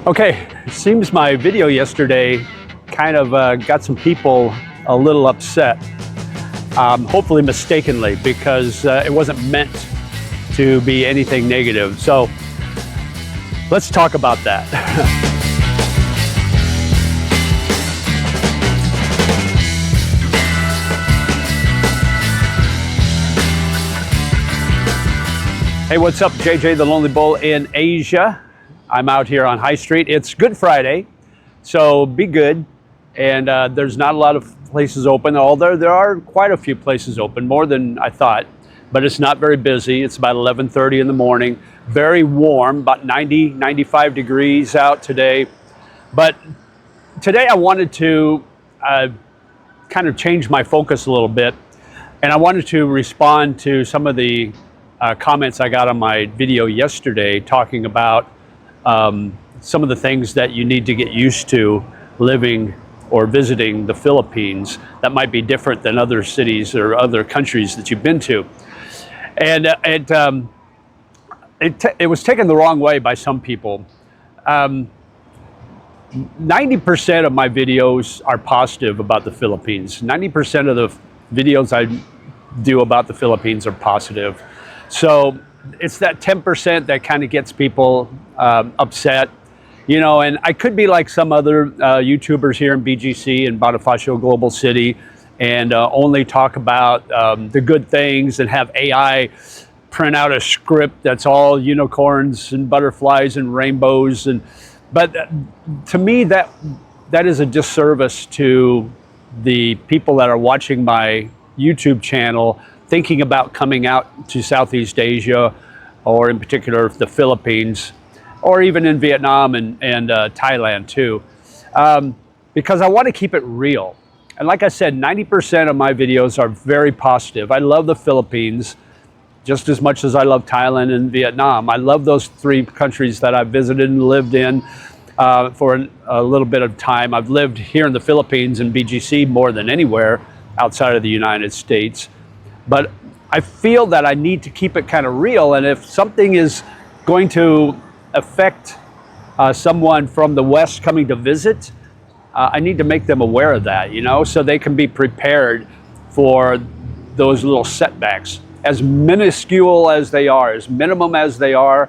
Okay, it seems my video yesterday kind of got some people a little upset, hopefully mistakenly, because it wasn't meant to be anything negative. So let's talk about that. Hey, what's up? JJ the Lonely Bull in Asia. I'm out here on High Street. It's Good Friday, so be good. And there's not a lot of places open, although there are quite a few places open, more than I thought. But it's not very busy. It's about 11:30 in the morning. Very warm, about 90, 95 degrees out today. But today I wanted to kind of change my focus a little bit. And I wanted to respond to some of the comments I got on my video yesterday talking about some of the things that you need to get used to living or visiting the Philippines that might be different than other cities or other countries that you've been to. And it was taken the wrong way by some people. 90% of my videos are positive about the Philippines. 90% of the videos I do about the Philippines are positive. So it's that 10% that kind of gets people upset, you know, and I could be like some other YouTubers here in BGC and Bonifacio Global City and only talk about the good things and have AI print out a script that's all unicorns and butterflies and rainbows. But to me, that is a disservice to the people that are watching my YouTube channel thinking about coming out to Southeast Asia, or in particular the Philippines, or even in Vietnam and Thailand too, because I want to keep it real. And like I said, 90% of my videos are very positive. I love the Philippines just as much as I love Thailand and Vietnam. I love those three countries that I've visited and lived in for a little bit of time. I've lived here in the Philippines and BGC more than anywhere outside of the United States. But I feel that I need to keep it kind of real, and if something is going to affect someone from the West coming to visit, I need to make them aware of that, you know, so they can be prepared for those little setbacks. As minuscule as they are, as minimum as they are,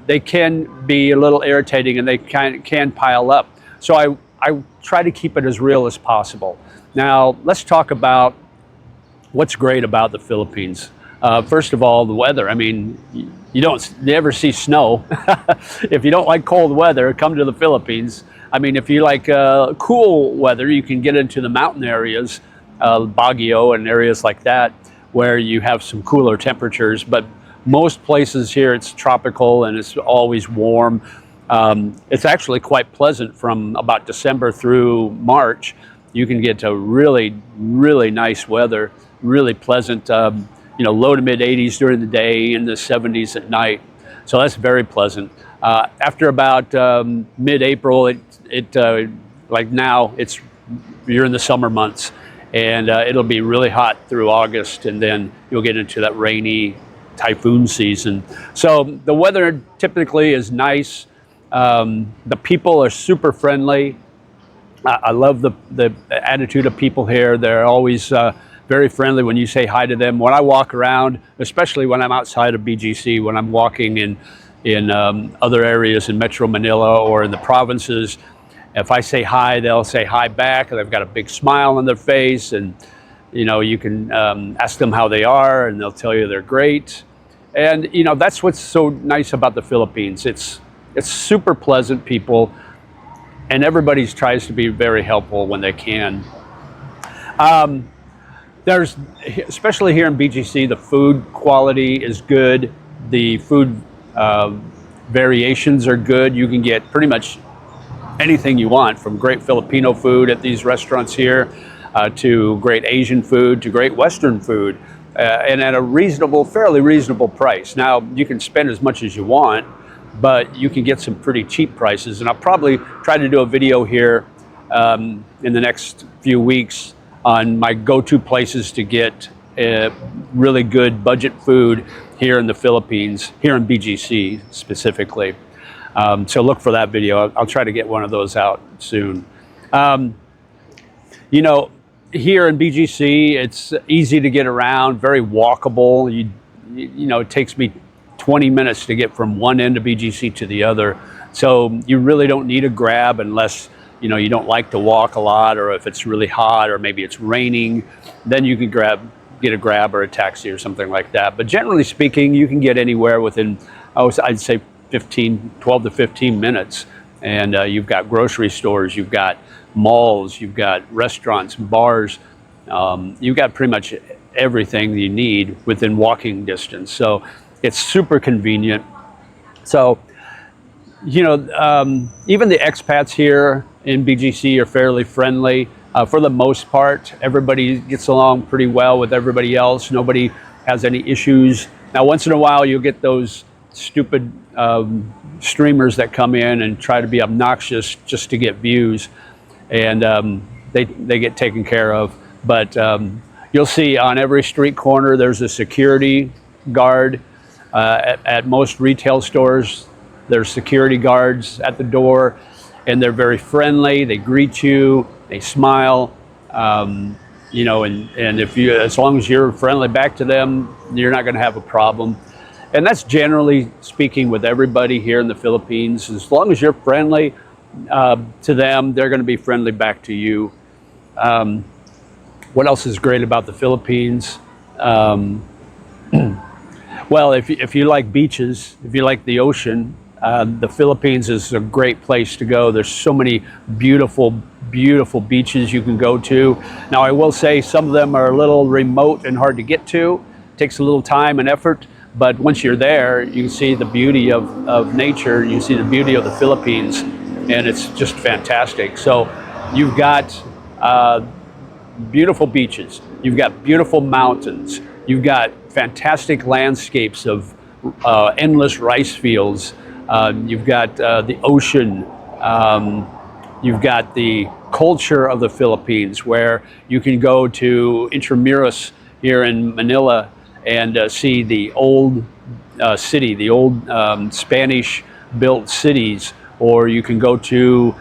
they can be a little irritating and they can pile up. So I try to keep it as real as possible. Now, let's talk about what's great about the Philippines. First of all, the weather. I mean, you never see snow. If you don't like cold weather, come to the Philippines. I mean, if you like cool weather, you can get into the mountain areas, Baguio and areas like that, where you have some cooler temperatures. But most places here, it's tropical and it's always warm. It's actually quite pleasant from about December through March. You can get to really, really nice weather, really pleasant, you know, low to mid 80s during the day and the 70s at night. So that's very pleasant. After about mid-April, like now, you're in the summer months, and it'll be really hot through August, and then you'll get into that rainy typhoon season. So the weather typically is nice. The people are super friendly. I love the attitude of people here. They're always very friendly when you say hi to them. When I walk around, especially when I'm outside of BGC, when I'm walking in other areas in Metro Manila or in the provinces, if I say hi, they'll say hi back, and they've got a big smile on their face, and you know, you can ask them how they are, and they'll tell you they're great. And you know, that's what's so nice about the Philippines. It's super pleasant people, and everybody tries to be very helpful when they can. There's, especially here in BGC, the food quality is good. The food variations are good. You can get pretty much anything you want, from great Filipino food at these restaurants here to great Asian food to great Western food, and at a reasonable, fairly reasonable price. Now, you can spend as much as you want, but you can get some pretty cheap prices. And I'll probably try to do a video here in the next few weeks on my go-to places to get really good budget food here in the Philippines, here in BGC specifically. So look for that video. I'll try to get one of those out soon. You know, here in BGC, it's easy to get around, very walkable. You know, it takes me 20 minutes to get from one end of BGC to the other. So you really don't need a grab unless, you know, you don't like to walk a lot, or if it's really hot, or maybe it's raining, then you can get a grab or a taxi or something like that. But generally speaking, you can get anywhere within, I'd say 12 to 15 minutes. And you've got grocery stores, you've got malls, you've got restaurants, bars, you've got pretty much everything you need within walking distance. So it's super convenient. So, you know, even the expats here in BGC are fairly friendly. For the most part, everybody gets along pretty well with everybody else. Nobody has any issues. Now, once in a while, you'll get those stupid streamers that come in and try to be obnoxious just to get views, and they get taken care of. But you'll see on every street corner there's a security guard. At most retail stores, there's security guards at the door, and they're very friendly. They greet you, they smile, you know, and if you, as long as you're friendly back to them, you're not going to have a problem. And that's generally speaking with everybody here in the Philippines. As long as you're friendly to them, they're going to be friendly back to you. What else is great about the Philippines? Well, if you like beaches, if you like the ocean, the Philippines is a great place to go. There's so many beautiful, beautiful beaches you can go to. Now, I will say some of them are a little remote and hard to get to. It takes a little time and effort. But once you're there, you see the beauty of nature, you see the beauty of the Philippines, and it's just fantastic. So you've got beautiful beaches, you've got beautiful mountains, you've got fantastic landscapes of endless rice fields, you've got the ocean, you've got the culture of the Philippines, where you can go to Intramuros here in Manila and see the old city, the old Spanish-built cities, or you can go to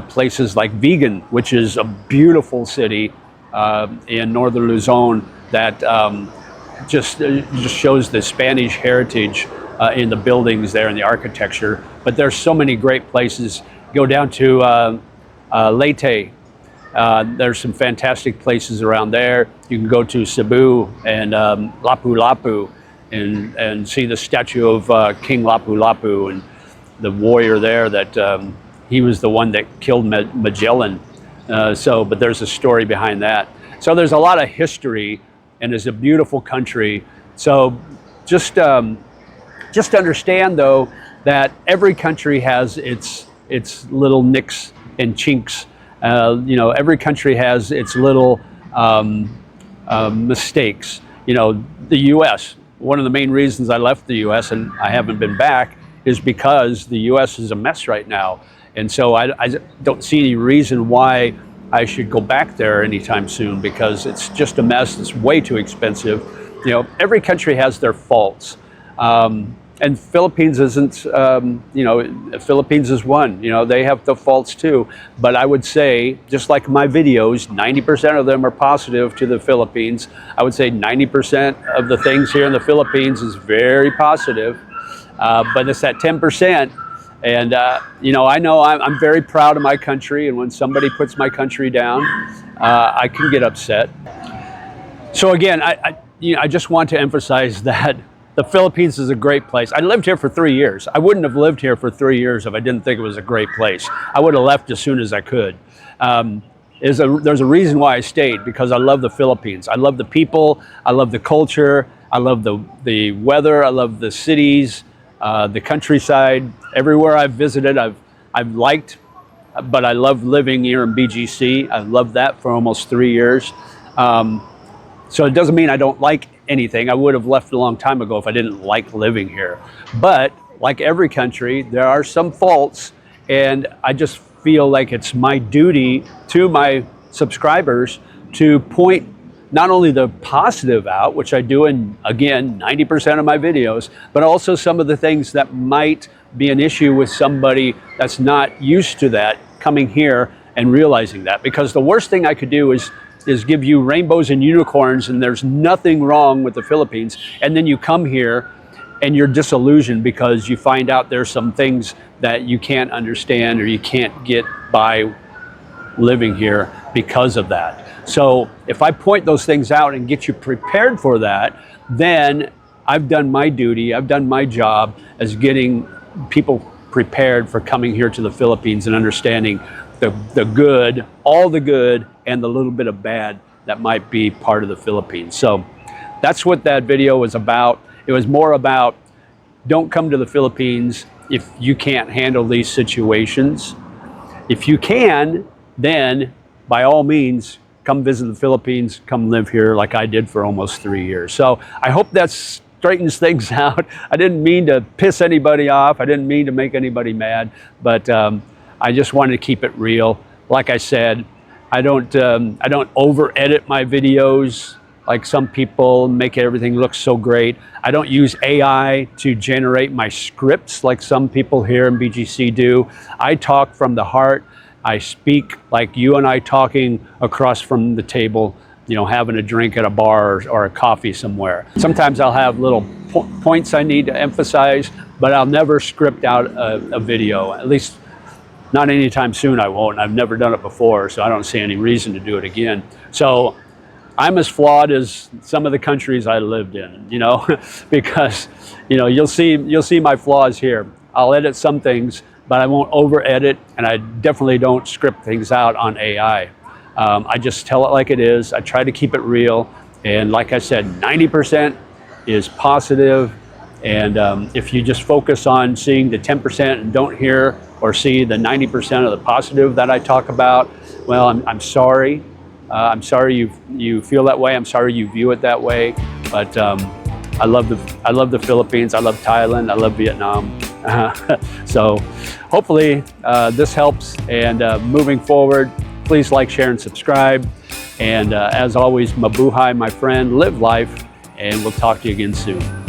places like Vigan, which is a beautiful city in northern Luzon that just shows the Spanish heritage in the buildings there and the architecture. But there's so many great places. Go down to Leyte. There's some fantastic places around there. You can go to Cebu and Lapu-Lapu and see the statue of King Lapu-Lapu and the warrior there that he was the one that killed Magellan. But there's a story behind that. So there's a lot of history, and it's a beautiful country. So just understand though that every country has its little nicks and chinks. You know, every country has its little mistakes. You know, the U.S., one of the main reasons I left the U.S. and I haven't been back is because the U.S. is a mess right now. And so I don't see any reason why I should go back there anytime soon, because it's just a mess. It's way too expensive. You know, every country has their faults. And Philippines isn't, you know, Philippines is one. You know, they have the faults too. But I would say, just like my videos, 90% of them are positive to the Philippines. I would say 90% of the things here in the Philippines is very positive. But it's that 10%. And, you know I'm very proud of my country. And when somebody puts my country down, I can get upset. So again, I just want to emphasize that the Philippines is a great place. I lived here for 3 years. I wouldn't have lived here for 3 years if I didn't think it was a great place. I would have left as soon as I could. There's a reason why I stayed, because I love the Philippines. I love the people. I love the culture. I love the weather. I love the cities, the countryside. Everywhere I've visited, I've liked, but I love living here in BGC. I loved that for almost 3 years. So it doesn't mean I don't like anything. I would have left a long time ago if I didn't like living here. But like every country, there are some faults, and I just feel like it's my duty to my subscribers to point not only the positive out, which I do in, again, 90% of my videos, but also some of the things that might be an issue with somebody that's not used to that coming here and realizing that. Because the worst thing I could do is give you rainbows and unicorns and there's nothing wrong with the Philippines, and then you come here and you're disillusioned because you find out there's some things that you can't understand or you can't get by living here because of that. So if I point those things out and get you prepared for that, then I've done my duty, I've done my job as getting people prepared for coming here to the Philippines and understanding the good, all the good, and the little bit of bad that might be part of the Philippines. So that's what that video was about. It was more about, don't come to the Philippines if you can't handle these situations. If you can, then by all means, come visit the Philippines, come live here like I did for almost 3 years. So I hope that straightens things out. I didn't mean to piss anybody off. I didn't mean to make anybody mad, but I just wanted to keep it real. Like I said, I don't over edit my videos like some people, make everything look so great. I don't use AI to generate my scripts like some people here in BGC do. I talk from the heart. I speak like you and I talking across from the table, you know, having a drink at a bar or a coffee somewhere. Sometimes I'll have little points I need to emphasize, but I'll never script out a video. At least not anytime soon I won't. I've never done it before, so I don't see any reason to do it again. So I'm as flawed as some of the countries I lived in, you know, because, you know, you'll see my flaws here. I'll edit some things, but I won't over edit, and I definitely don't script things out on AI. I just tell it like it is. I try to keep it real. And like I said, 90% is positive. And if you just focus on seeing the 10% and don't hear or see the 90% of the positive that I talk about, well, I'm sorry. I'm sorry you feel that way. I'm sorry you view it that way. But I love the Philippines. I love Thailand. I love Vietnam. So hopefully this helps. And moving forward, please like, share, and subscribe. And as always, mabuhay, my friend. Live life, and we'll talk to you again soon.